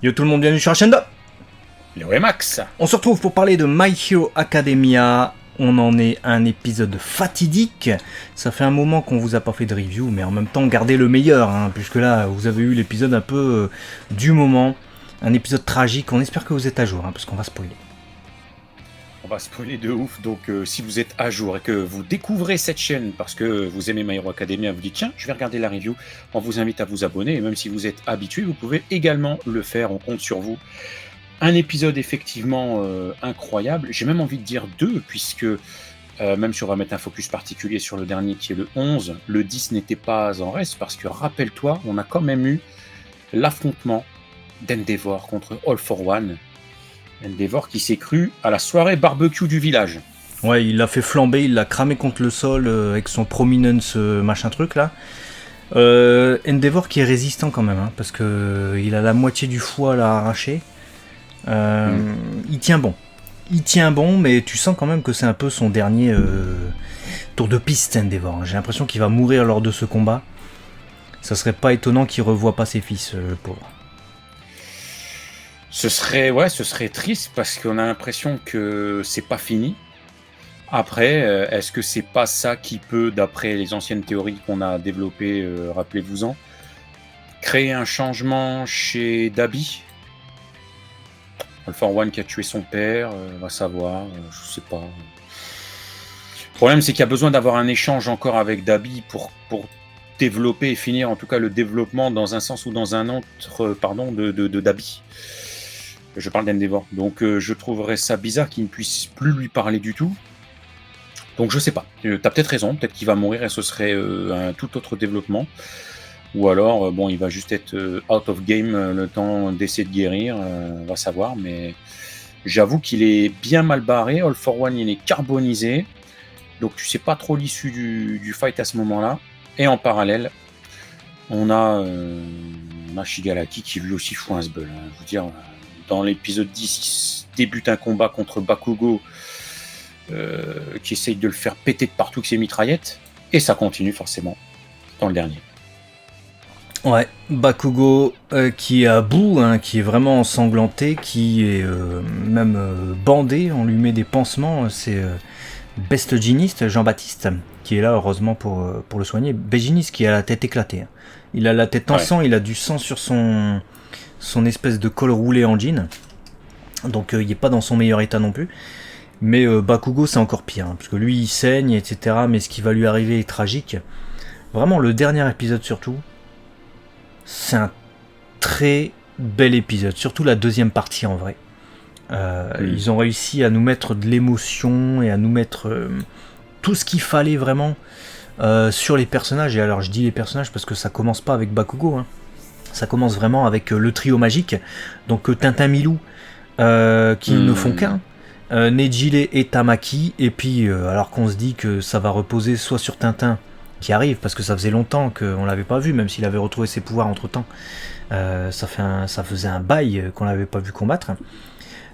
Yo tout le monde, bienvenue sur la chaîne de Le Max. On se retrouve pour parler de My Hero Academia. On en est à un épisode fatidique. Ça fait un moment qu'on vous a pas fait de review, mais en même temps gardez le meilleur, puisque là vous avez eu l'épisode un peu du moment. Un épisode tragique, on espère que vous êtes à jour, parce qu'on va spoiler. On va spoiler de ouf, donc si vous êtes à jour et que vous découvrez cette chaîne parce que vous aimez My Hero Academia, vous dites tiens, je vais regarder la review, on vous invite à vous abonner, et même si vous êtes habitué, vous pouvez également le faire, on compte sur vous. Un épisode effectivement incroyable, j'ai même envie de dire deux, puisque même si on va mettre un focus particulier sur le dernier qui est le 11, le 10 n'était pas en reste, parce que rappelle-toi, on a quand même eu l'affrontement d'Endeavor contre All for One. Endeavor qui s'est cru à la soirée barbecue du village. Ouais, il l'a fait flamber, il l'a cramé contre le sol avec son prominence machin truc là. Endeavor qui est résistant quand même, parce que il a la moitié du foie là arraché. Il tient bon. Il tient bon, mais tu sens quand même que c'est un peu son dernier tour de piste, Endeavor. J'ai l'impression qu'il va mourir lors de ce combat. Ça serait pas étonnant qu'il revoie pas ses fils, le pauvre. Ce serait triste parce qu'on a l'impression que c'est pas fini. Après, est-ce que c'est pas ça qui peut, d'après les anciennes théories qu'on a développées, rappelez-vous-en, créer un changement chez Dabi? All for One qui a tué son père, va savoir, je sais pas. Le problème, c'est qu'il y a besoin d'avoir un échange encore avec Dabi pour développer et finir en tout cas le développement dans un sens ou dans un autre, de Dabi. Je parle d'Endeavor. Donc je trouverais ça bizarre qu'il ne puisse plus lui parler du tout. Donc je sais pas. T'as peut-être raison, peut-être qu'il va mourir et ce serait un tout autre développement. Ou alors, il va juste être out of game le temps d'essayer de guérir, on va savoir. Mais j'avoue qu'il est bien mal barré. All for One, il est carbonisé. Donc tu sais pas trop l'issue du fight à ce moment-là. Et en parallèle, on a Shigaraki qui lui aussi fout un sbeul. Je veux dire, dans l'épisode 10, il débute un combat contre Bakugo qui essaye de le faire péter de partout avec ses mitraillettes. Et ça continue forcément dans le dernier. Ouais, Bakugo qui est à bout, qui est vraiment ensanglanté, qui est même bandé, on lui met des pansements, c'est Bestginiste, Jean-Baptiste, qui est là heureusement pour le soigner. Bestginiste qui a la tête éclatée. Il a la tête en sang, il a du sang sur son espèce de col roulé en jean. Donc il n'est pas dans son meilleur état non plus. Mais Bakugo c'est encore pire, parce que lui il saigne, etc. Mais ce qui va lui arriver est tragique. Vraiment le dernier épisode surtout. C'est un très bel épisode, surtout la deuxième partie en vrai. Ils ont réussi à nous mettre de l'émotion et à nous mettre tout ce qu'il fallait vraiment sur les personnages. Et alors je dis les personnages parce que ça commence pas avec Bakugo, ça commence vraiment avec le trio magique, donc Tintin Milou qui ne font qu'un, Nejile et Tamaki, et puis alors qu'on se dit que ça va reposer soit sur Tintin qui arrive, parce que ça faisait longtemps qu'on l'avait pas vu, même s'il avait retrouvé ses pouvoirs entre temps, ça faisait un bail qu'on l'avait pas vu combattre.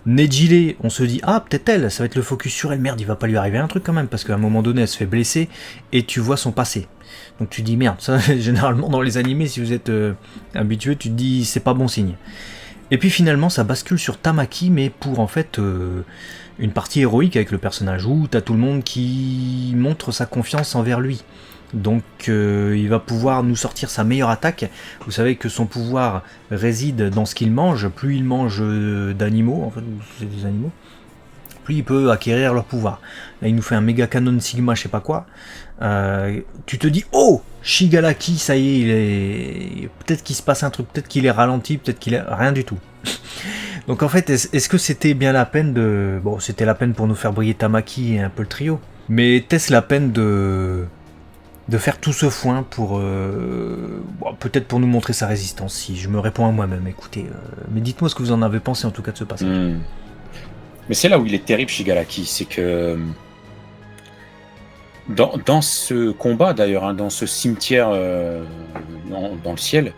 Nejile, on se dit peut-être elle, ça va être le focus sur elle, merde il va pas lui arriver un truc quand même, parce qu'à un moment donné elle se fait blesser et tu vois son passé, donc tu dis merde, ça généralement dans les animés si vous êtes habitué tu te dis c'est pas bon signe. Et puis finalement ça bascule sur Tamaki, mais pour en fait une partie héroïque avec le personnage où t'as tout le monde qui montre sa confiance envers lui. Donc il va pouvoir nous sortir sa meilleure attaque. Vous savez que son pouvoir réside dans ce qu'il mange. Plus il mange d'animaux, en fait, c'est des animaux, plus il peut acquérir leur pouvoir. Là il nous fait un méga canon sigma, je sais pas quoi. Tu te dis oh Shigaraki, ça y est, peut-être qu'il se passe un truc, peut-être qu'il est ralenti, peut-être qu'il est rien du tout. Donc en fait, est-ce que c'était bien la peine de... Bon, c'était la peine pour nous faire briller Tamaki et un peu le trio, mais était-ce la peine de faire tout ce foin pour... peut-être pour nous montrer sa résistance, si je me réponds à moi-même, écoutez. Mais dites-moi ce que vous en avez pensé en tout cas de ce passage. Mais c'est là où il est terrible, Shigaraki, c'est que... Dans ce combat d'ailleurs, dans ce cimetière dans le ciel,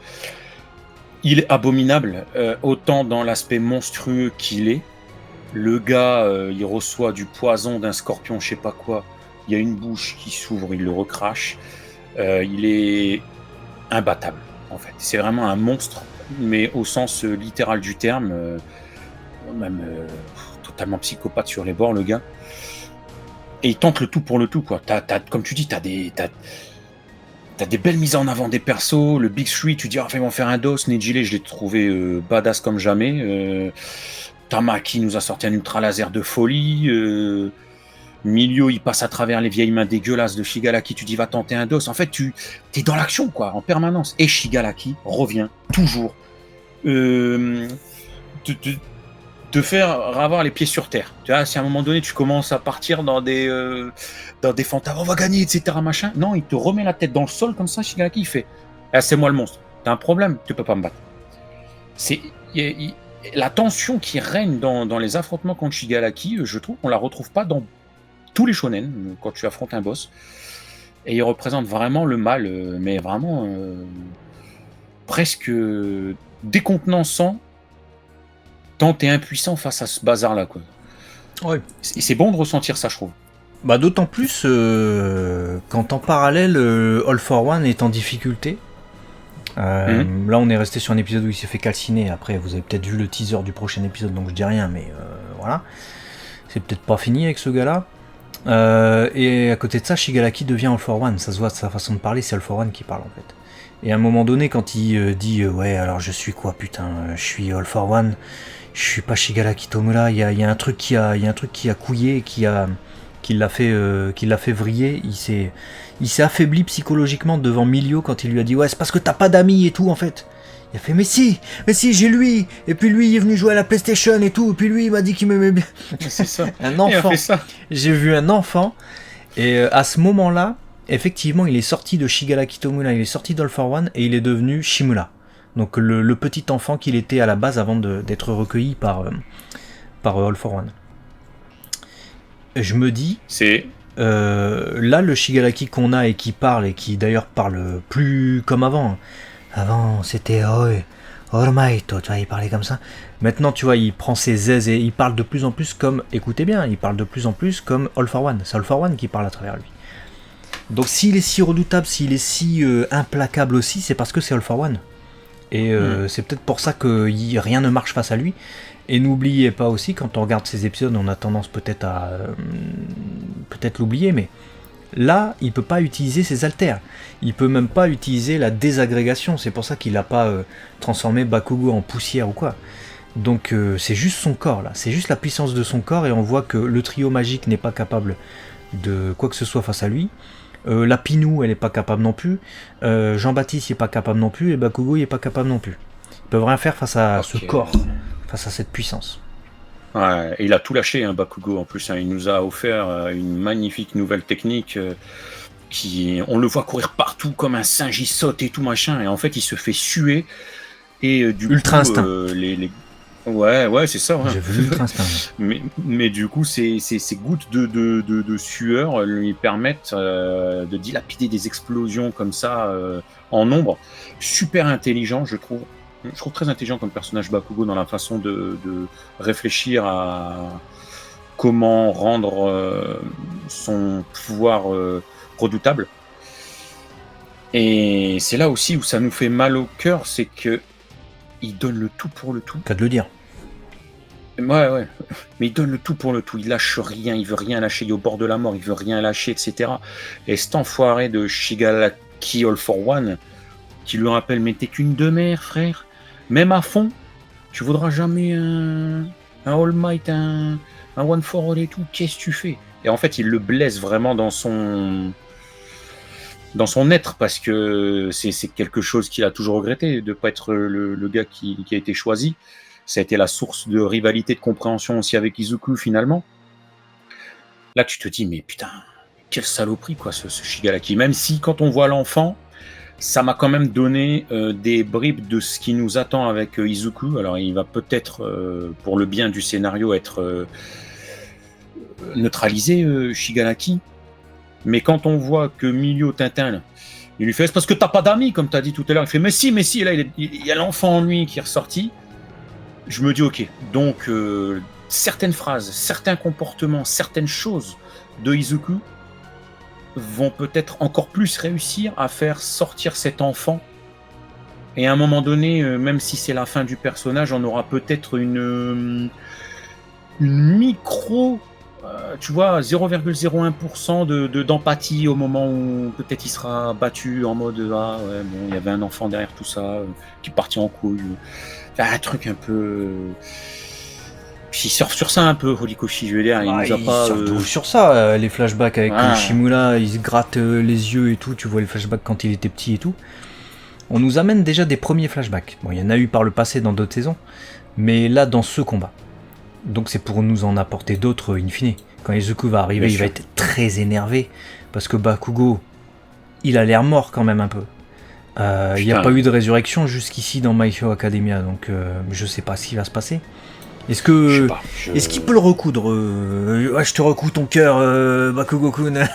il est abominable, autant dans l'aspect monstrueux qu'il est. Le gars, il reçoit du poison d'un scorpion, je sais pas quoi. Il y a une bouche qui s'ouvre, il le recrache. Il est imbattable, en fait. C'est vraiment un monstre mais au sens littéral du terme, même totalement psychopathe sur les bords, le gars. Et il tente le tout pour le tout, quoi. Comme tu dis, t'as des belles mises en avant des persos. Le Big Three, tu dis, ils vont faire un dos. Nejile, je l'ai trouvé badass comme jamais. Tamaki nous a sorti un ultra laser de folie. Milio, il passe à travers les vieilles mains dégueulasses de Shigaraki. Tu dis, va tenter un dos. En fait, t'es dans l'action, quoi, en permanence. Et Shigaraki revient toujours. Te faire avoir les pieds sur terre. Tu vois, si à un moment donné tu commences à partir dans des fantasmes, on va gagner, etc. machin. Non, il te remet la tête dans le sol comme ça. Shigaraki, il fait, c'est moi le monstre. T'as un problème, tu peux pas me battre. La tension qui règne dans les affrontements contre Shigaraki, je trouve qu'on la retrouve pas dans tous les shonen quand tu affrontes un boss. Et il représente vraiment le mal, mais vraiment presque décontenançant. Tant t'es impuissant face à ce bazar-là, quoi. Ouais. C'est bon de ressentir ça, je trouve. Bah, d'autant plus quand en parallèle All for One est en difficulté. Là, on est resté sur un épisode où il s'est fait calciner. Après, vous avez peut-être vu le teaser du prochain épisode, donc je dis rien, mais voilà. C'est peut-être pas fini avec ce gars-là. Et à côté de ça, Shigaraki devient All for One. Ça se voit de sa façon de parler, c'est All for One qui parle en fait. Et à un moment donné, quand il dit ouais, alors je suis quoi, putain, je suis All for One. Je suis pas Shigaraki Tomura, il y a un truc qui a couillé, qui l'a fait vriller. Il s'est affaibli psychologiquement devant Milio quand il lui a dit ouais, c'est parce que t'as pas d'amis et tout en fait. Il a fait mais si j'ai lui, et puis lui il est venu jouer à la PlayStation et tout, et puis lui il m'a dit qu'il m'aimait bien. C'est ça. Un enfant. Ça. J'ai vu un enfant et à ce moment-là, effectivement, il est sorti de Shigaraki Tomura, il est sorti d'All for One et il est devenu Shimura. Donc le petit enfant qu'il était à la base avant d'être recueilli par All for One. Je me dis, là le Shigaraki qu'on a et qui parle, et qui d'ailleurs parle plus comme avant. Avant c'était Ormaito, tu vois, il parlait comme ça. Maintenant, tu vois, il prend ses aises et il parle de plus en plus comme, écoutez bien, il parle de plus en plus comme All for One. C'est All for One qui parle à travers lui. Donc s'il est si redoutable, s'il est si implacable aussi, c'est parce que c'est All for One. Et c'est peut-être pour ça que rien ne marche face à lui. Et n'oubliez pas aussi, quand on regarde ces épisodes, on a tendance peut-être à l'oublier, mais là, il peut pas utiliser ses haltères. Il peut même pas utiliser la désagrégation. C'est pour ça qu'il n'a pas transformé Bakugo en poussière ou quoi. Donc c'est juste son corps là, c'est juste la puissance de son corps, et on voit que le trio magique n'est pas capable de quoi que ce soit face à lui. La Pinou, elle est pas capable non plus. Jean-Baptiste, il est pas capable non plus. Et Bakugo, il est pas capable non plus. Ils peuvent rien faire face à ce corps, face à cette puissance. Ouais, et il a tout lâché, hein, Bakugo, en plus. Hein. Il nous a offert une magnifique nouvelle technique on le voit courir partout comme un singe, il saute et tout machin. Et en fait, il se fait suer. Et du Ultra coup, instinct. Ouais, c'est ça. Ouais. J'ai vu Ultra instinct. Mais du coup, ces gouttes de sueur lui permettent de dilapider des explosions comme ça en nombre. Super intelligent, je trouve. Je trouve très intelligent comme personnage Bakugo dans la façon de réfléchir à comment rendre son pouvoir redoutable. Et c'est là aussi où ça nous fait mal au cœur, c'est que il donne le tout pour le tout. Qu'à de le dire. Ouais. Mais il donne le tout pour le tout. Il lâche rien, il veut rien lâcher. Il est au bord de la mort, il veut rien lâcher, etc. Et cet enfoiré de Shigaraki All for One, qui lui rappelle, mais t'es qu'une demeure, frère. Même à fond, tu voudras jamais un All Might, un One for All et tout. Qu'est-ce que tu fais? Et en fait, il le blesse vraiment dans son être, parce que c'est quelque chose qu'il a toujours regretté, de ne pas être le gars qui a été choisi. Ça a été la source de rivalité, de compréhension aussi avec Izuku finalement. Là tu te dis mais putain, quelle saloperie quoi ce Shigaraki. Même si quand on voit l'enfant, ça m'a quand même donné des bribes de ce qui nous attend avec Izuku. Alors il va peut-être pour le bien du scénario être neutralisé Shigaraki. Mais quand on voit que Milio Tintin, il lui fait c'est parce que t'as pas d'amis, comme t'as dit tout à l'heure. Il fait mais si, et là il y a l'enfant en lui qui est ressorti. Je me dis ok, donc certaines phrases, certains comportements, certaines choses de Izuku vont peut-être encore plus réussir à faire sortir cet enfant Et à un moment donné, même si c'est la fin du personnage, on aura peut-être une micro, tu vois, 0,01% d'empathie au moment où peut-être il sera battu en mode ah ouais bon il y avait un enfant derrière tout ça qui est parti en couille. Enfin, un truc un peu. Puis il surfe sur ça un peu, Horikoshi, je veux dire, il nous a Il pas. surtout sur ça, les flashbacks avec Ouais. Shimura, il se gratte les yeux et tout, tu vois les flashbacks quand il était petit et tout. On nous amène déjà des premiers flashbacks. Bon, il y en a eu par le passé dans d'autres saisons, mais là dans ce combat. Donc c'est pour nous en apporter d'autres in fine. Quand Izuku va arriver, Bien il va sûr. être très énervé, parce que Bakugo, il a l'air mort quand même un peu. Il n'y a Putain. pas eu de résurrection jusqu'ici dans My Hero Academia, donc je sais pas ce qui va se passer. Est-ce que est-ce qu'il peut le recoudre ouais, je te recouds ton cœur, Bakugo-kun.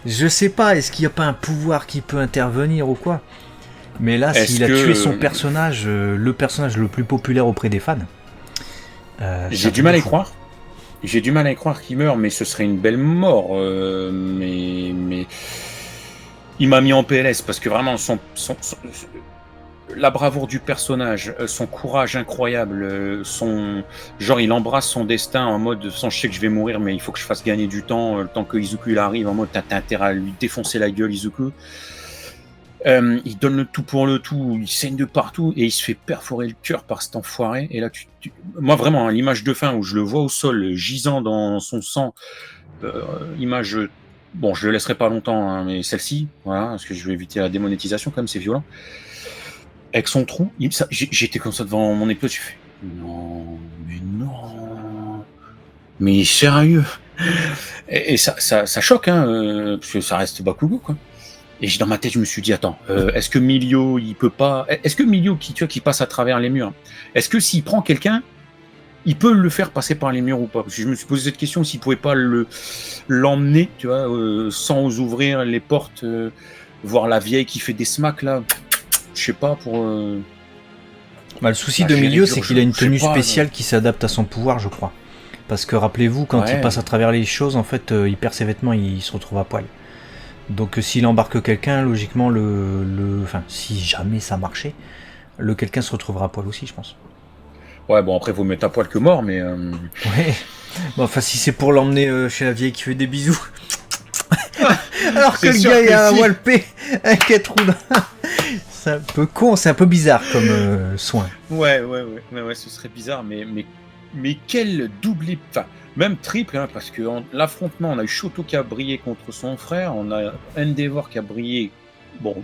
je sais pas. Est-ce qu'il n'y a pas un pouvoir qui peut intervenir ou quoi? Mais là, Est-ce s'il a que- tué son personnage, le personnage le plus populaire auprès des fans, J'ai du mal à y croire. J'ai du mal à y croire qu'il meurt, mais ce serait une belle mort. Mais il m'a mis en PLS parce que vraiment la bravoure du personnage, son courage incroyable, genre il embrasse son destin en mode sans je sais que je vais mourir, mais il faut que je fasse gagner du temps, le temps que Izuku il arrive, en mode t'as intérêt à lui défoncer la gueule, Izuku. Il donne le tout pour le tout, il saigne de partout et il se fait perforer le cœur par cet enfoiré. Et là, moi vraiment, hein, l'image de fin où je le vois au sol, gisant dans son sang, image. Bon, je le laisserai pas longtemps, hein, mais celle-ci, voilà, parce que je vais éviter la démonétisation, quand même, c'est violent. Avec son trou, j'étais comme ça devant mon épouse, je fais non, mais sérieux. Et ça choque, hein, parce que ça reste Bakugo, quoi. Et dans ma tête, je me suis dit, attends, est-ce que Milio, il peut pas. Est-ce que Milio, qui passe à travers les murs, est-ce que s'il prend quelqu'un, il peut le faire passer par les murs ou pas? Parce que je me suis posé cette question, s'il pouvait pas l'emmener, tu vois, sans ouvrir les portes, voir la vieille qui fait des smacks, là. Je sais pas, pour. le souci de Milio, c'est qu'il a une tenue spéciale qui s'adapte à son pouvoir, je crois. Parce que rappelez-vous, quand il passe à travers les choses, en fait, il perd ses vêtements, il se retrouve à poil. Donc s'il embarque quelqu'un, logiquement, enfin, si jamais ça marchait, le quelqu'un se retrouvera à poil aussi, je pense. Ouais, bon, après, faut mettre à poil que mort, mais. Ouais. Bon, enfin, si c'est pour l'emmener chez la vieille qui fait des bisous. Alors que le gars il a un walpé, un 4 roues. C'est un peu con, c'est un peu bizarre comme soin. Ouais, ce serait bizarre, mais quel doublé, enfin, même triple, hein, parce que l'affrontement, on a eu Shoto qui a brillé contre son frère, on a Endeavor qui a brillé, bon,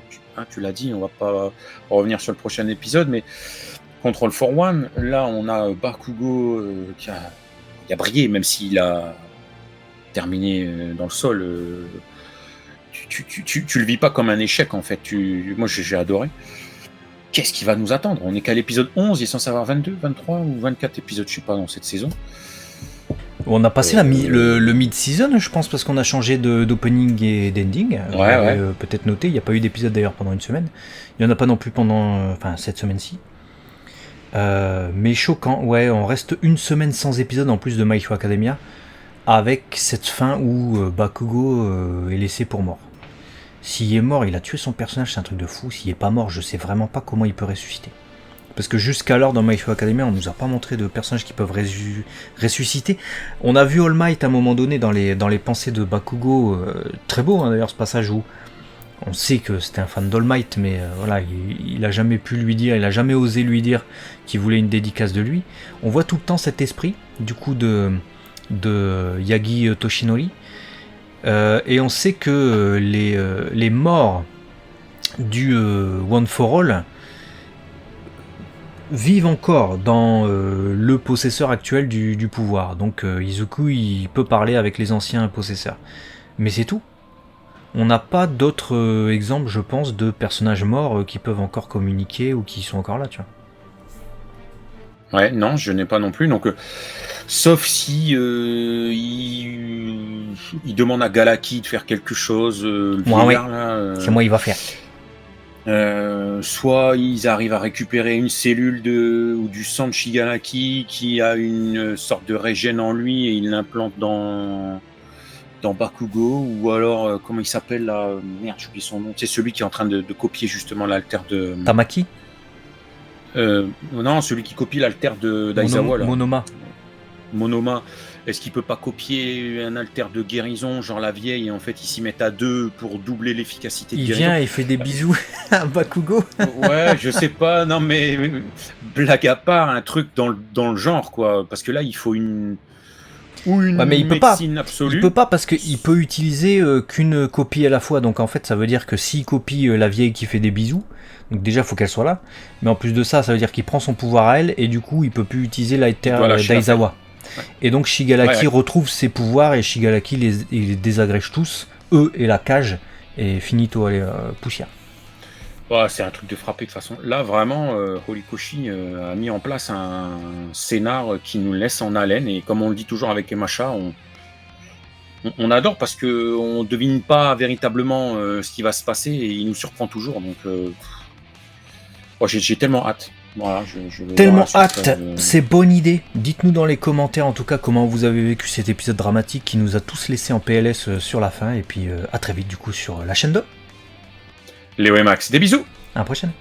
tu l'as dit, on va pas revenir sur le prochain épisode, mais contre le 4-1, là, on a Bakugo qui a brillé, même s'il a terminé dans le sol. Tu le vis pas comme un échec, en fait. Moi, j'ai adoré. Qu'est-ce qui va nous attendre? On est qu'à l'épisode 11, il est censé avoir 22, 23 ou 24 épisodes, je sais pas, dans cette saison. On a passé le mid-season, je pense, parce qu'on a changé d'opening et d'ending. Ouais. Peut-être noté, il n'y a pas eu d'épisode d'ailleurs pendant une semaine. Il n'y en a pas non plus pendant cette semaine-ci. Mais choquant, ouais, on reste une semaine sans épisode en plus de My Hero Academia, avec cette fin où Bakugo est laissé pour mort. S'il est mort, il a tué son personnage, c'est un truc de fou. S'il est pas mort, je sais vraiment pas comment il peut ressusciter. Parce que jusqu'alors dans My Hero Academia, on nous a pas montré de personnages qui peuvent ressusciter. On a vu All Might à un moment donné dans les pensées de Bakugo, très beau hein, d'ailleurs ce passage où on sait que c'était un fan d'All Might, mais voilà, il a jamais pu lui dire, il a jamais osé lui dire qu'il voulait une dédicace de lui. On voit tout le temps cet esprit, du coup, de Yagi Toshinori. Et on sait que les morts du One for All vivent encore dans le possesseur actuel du pouvoir. Donc Izuku, il peut parler avec les anciens possesseurs. Mais c'est tout. On n'a pas d'autres exemples, je pense, de personnages morts qui peuvent encore communiquer ou qui sont encore là, tu vois. Ouais, non, je n'ai pas non plus. Donc, sauf si il demande à Galaki de faire quelque chose, le vieillard, là, c'est moi, il va faire. Soit ils arrivent à récupérer une cellule ou du sang de Shigaraki qui a une sorte de régène en lui et ils l'implantent dans dans Bakugo, ou alors, comment il s'appelle là, merde, j'ai oublié son nom, c'est celui qui est en train de copier justement l'alter de... Tamaki Non, celui qui copie l'alter d'Aizawa, là. Monoma. Est-ce qu'il peut pas copier un alter de guérison, genre la vieille, et en fait ils s'y mettent à 2 pour doubler l'efficacité de guérison? Il vient et fait des bisous à Bakugo. Ouais, je sais pas, non mais blague à part, un truc dans le genre, quoi, parce que là il faut une mais il médecine absolue. Il peut pas parce qu'il peut utiliser qu'une copie à la fois, donc en fait ça veut dire que s'il copie la vieille qui fait des bisous, donc déjà il faut qu'elle soit là, mais en plus de ça, ça veut dire qu'il prend son pouvoir à elle, et du coup il peut plus utiliser l'alter d'Aizawa. Ouais. Et donc Shigalaki retrouve ses pouvoirs, et Shigalaki les désagrège tous, eux et la cage, et finito, allez, poussière. Ouais, c'est un truc de frapper de toute façon. Là vraiment, Horikoshi a mis en place un scénar qui nous laisse en haleine, et comme on le dit toujours avec Emacha, on adore parce que on devine pas véritablement ce qui va se passer, et il nous surprend toujours, donc j'ai tellement hâte. Voilà, tellement hâte, c'est bonne idée. Dites-nous dans les commentaires en tout cas comment vous avez vécu cet épisode dramatique qui nous a tous laissé en PLS sur la fin, et puis à très vite du coup sur la chaîne 2. Léo et Max, des bisous. À la prochaine.